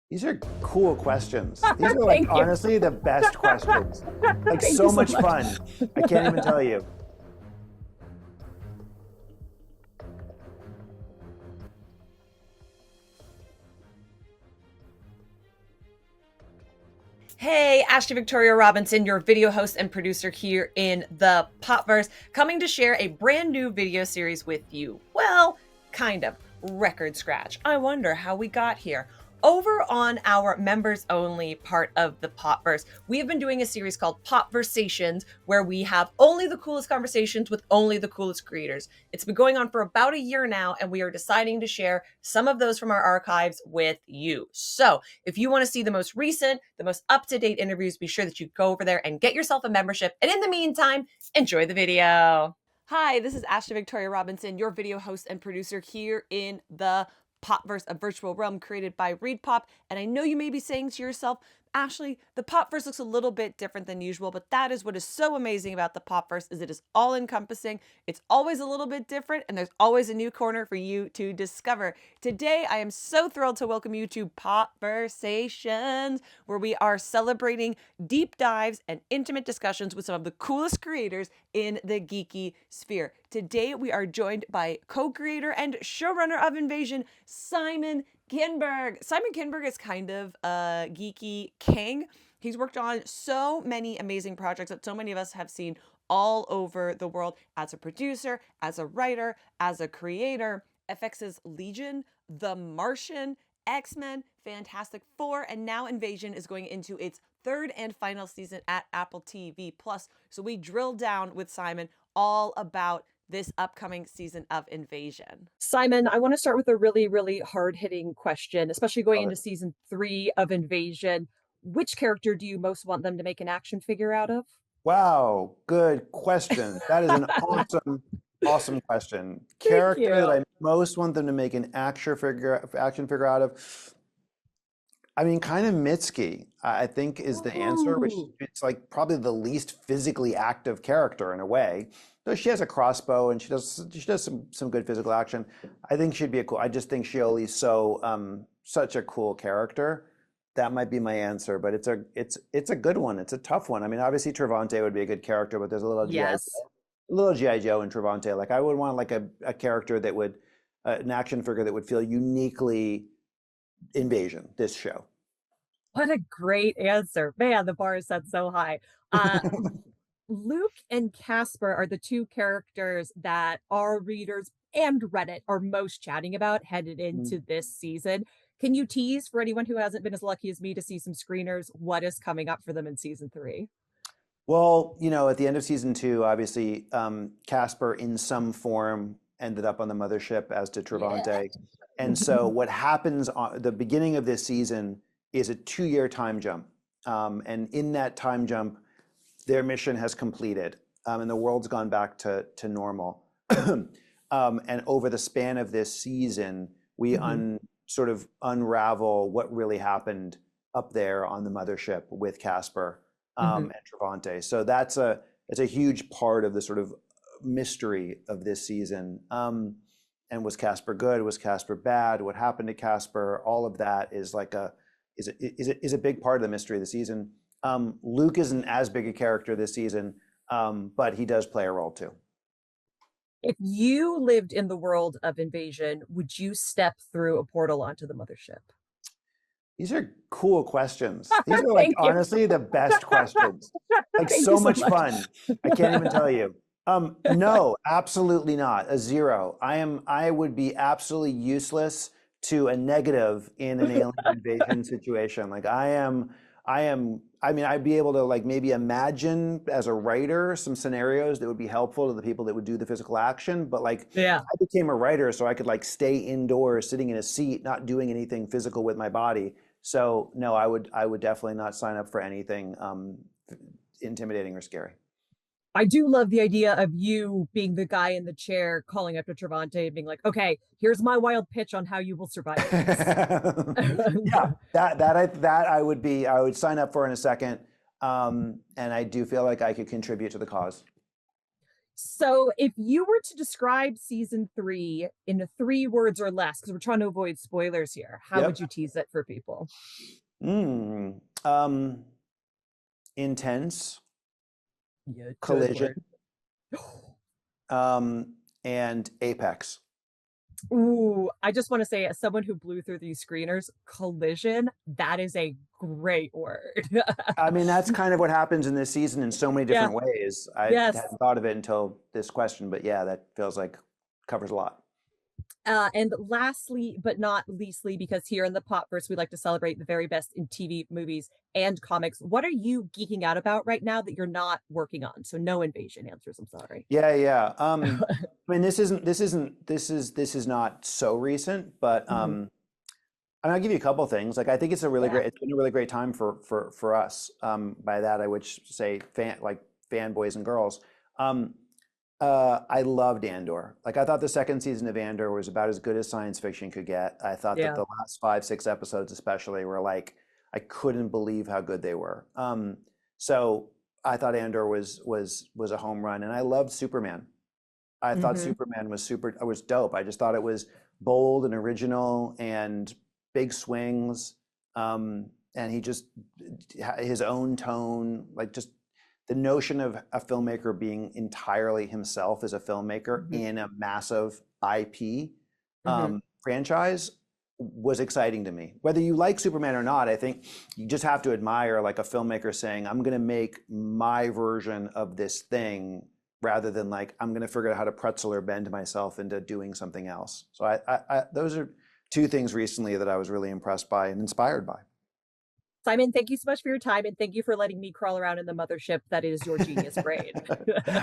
These are cool questions. These are like Thank you. honestly the best questions. Like Thank so you so much much. fun. I can't even tell you. Hey, Ashley Victoria Robinson, your video host and producer here in the Popverse, coming to share a brand new video series with you. Well, kind of. Record scratch. I wonder how we got here. Over on our members only part of the Popverse, we have been doing a series called Popversations, where we have only the coolest conversations with only the coolest creators. It's been going on for about a year now, and we are deciding to share some of those from our archives with you. So if you want to see the most recent, the most up-to-date interviews, be sure that you go over there and get yourself a membership. And in the meantime, enjoy the video. Hi, this is Ashley Victoria Robinson, your video host and producer here in the Popverse, a virtual realm created by ReadPop. And I know you may be saying to yourself, Ashley, the Popverse looks a little bit different than usual, but that is what is so amazing about the Popverse is it is all encompassing. It's always a little bit different, and there's always a new corner for you to discover. Today, I am so thrilled to welcome you to Popversations, where we are celebrating deep dives and intimate discussions with some of the coolest creators in the geeky sphere. Today, we are joined by co-creator and showrunner of Invasion, Simon Kinberg. Simon Kinberg is kind of a geeky king. He's worked on so many amazing projects that so many of us have seen all over the world as a producer, as a writer, as a creator. FX's Legion, The Martian, X-Men, Fantastic Four, and now Invasion is going into its third and final season at Apple TV+. So we drilled down with Simon all about this upcoming season of Invasion. Simon, I want to start with a really, really hard-hitting question, especially going Love into it. season 3 of Invasion. Which character do you most want them to make an action figure out of? Wow, good question. That is an awesome question. Thank Character that you. I most want them to make an action figure out of. I mean, kind of Mitski, I think is the answer, but Ooh. it's like probably the least physically active character in a way. Though she has a crossbow and she does some good physical action. I think she'd be a cool. I just think Shioli's such a cool character. That might be my answer, but it's a good one. It's a tough one. I mean, obviously Travante would be a good character, but there's Yes. A little GI Joe in Travante. Like I would want like a character that would an action figure that would feel uniquely Invasion. This show. What a great answer. Man, the bar is set so high. Uh, Luke and Casper are the two characters that our readers and Reddit are most chatting about headed into this season. Can you tease for anyone who hasn't been as lucky as me to see some screeners what is coming up for them in season 3? Well, at the end of season 2, obviously, Casper in some form ended up on the mothership, as did Yeah. Travante. And so what happens on the beginning of this season is a 2-year time jump. And in that time jump, their mission has completed, and the world's gone back to normal. And over the span of this season, we sort of unravel what really happened up there on the mothership with Casper and Travante. So it's a huge part of the sort of mystery of this season. And was Casper good? Was Casper bad? What happened to Casper? All of that is a big part of the mystery of the season. Luke isn't as big a character this season, but he does play a role too. If you lived in the world of Invasion, would you step through a portal onto the mothership? These are cool questions. These are like Thank you. honestly the best questions. Like Thank you so so much much. fun. I can't even tell you. No, absolutely not. A 0. I would be absolutely useless to a negative in an alien invasion situation. Like I mean, I'd be able to like maybe imagine as a writer some scenarios that would be helpful to the people that would do the physical action. But like Yeah. I became a writer so I could like stay indoors, sitting in a seat, not doing anything physical with my body. So no, I would definitely not sign up for anything intimidating or scary. I do love the idea of you being the guy in the chair calling up to Travante and being like, okay, here's my wild pitch on how you will survive this. Yeah, I would sign up for in a second. And I do feel like I could contribute to the cause. So if you were to describe season 3 in 3 words or less, because we're trying to avoid spoilers here, how Yep. would you tease it for people? Mm. Intense, Yeah, good collision, word. and apex. Ooh, I just want to say, as someone who blew through these screeners, collision, that is a great word. I mean, that's kind of what happens in this season in so many Yeah, different ways. I yes. hadn't thought of it until this question, but yeah, that feels like covers a lot. And lastly, but not leastly, because here in the Popverse, we like to celebrate the very best in TV, movies, and comics. What are you geeking out about right now that you're not working on? So no invasion answers, I'm sorry. Yeah, yeah. I mean, this is not so recent, but Mhm. I'll give you a couple of things. Like, I think it's a really Yeah. great, it's been a really great time for us. By that, I would say fanboys and girls. Um, I loved Andor. Like, I thought the second season of Andor was about as good as science fiction could get. I thought that Yeah. the last 5, 6 episodes, especially, were like, I couldn't believe how good they were. So I thought Andor was a home run, and I loved Superman. I thought Hmm. Superman was dope. I just thought it was bold and original and big swings. And he just his own tone, like, just the notion of a filmmaker being entirely himself as a filmmaker Hmm. in a massive IP Hmm. franchise was exciting to me. Whether you like Superman or not, I think you just have to admire like a filmmaker saying, "I'm going to make my version of this thing," rather than like, "I'm going to figure out how to pretzel or bend myself into doing something else." So those are two things recently that I was really impressed by and inspired by. Simon, thank you so much for your time, and thank you for letting me crawl around in the mothership that is your genius brain.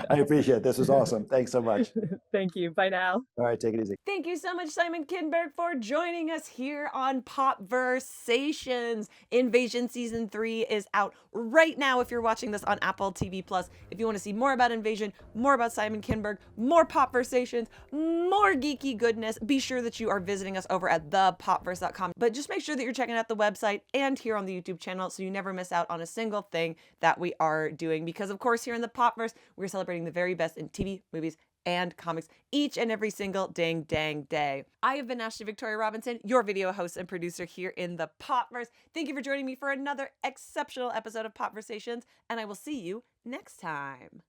I appreciate it. This was awesome. Thanks so much. Thank you. Bye now. All right, take it easy. Thank you so much, Simon Kinberg, for joining us here on Popversations. Invasion Season 3 is out right now if you're watching this on Apple TV+. If you want to see more about Invasion, more about Simon Kinberg, more Popversations, more geeky goodness, be sure that you are visiting us over at thepopverse.com. But just make sure that you're checking out the website and here on the YouTube channel so you never miss out on a single thing that we are doing. Because, of course, here in the Popverse, we're celebrating the very best in TV, movies, and comics each and every single dang day. I have been Ashley Victoria Robinson, your video host and producer here in the Popverse. Thank you for joining me for another exceptional episode of Popversations, and I will see you next time.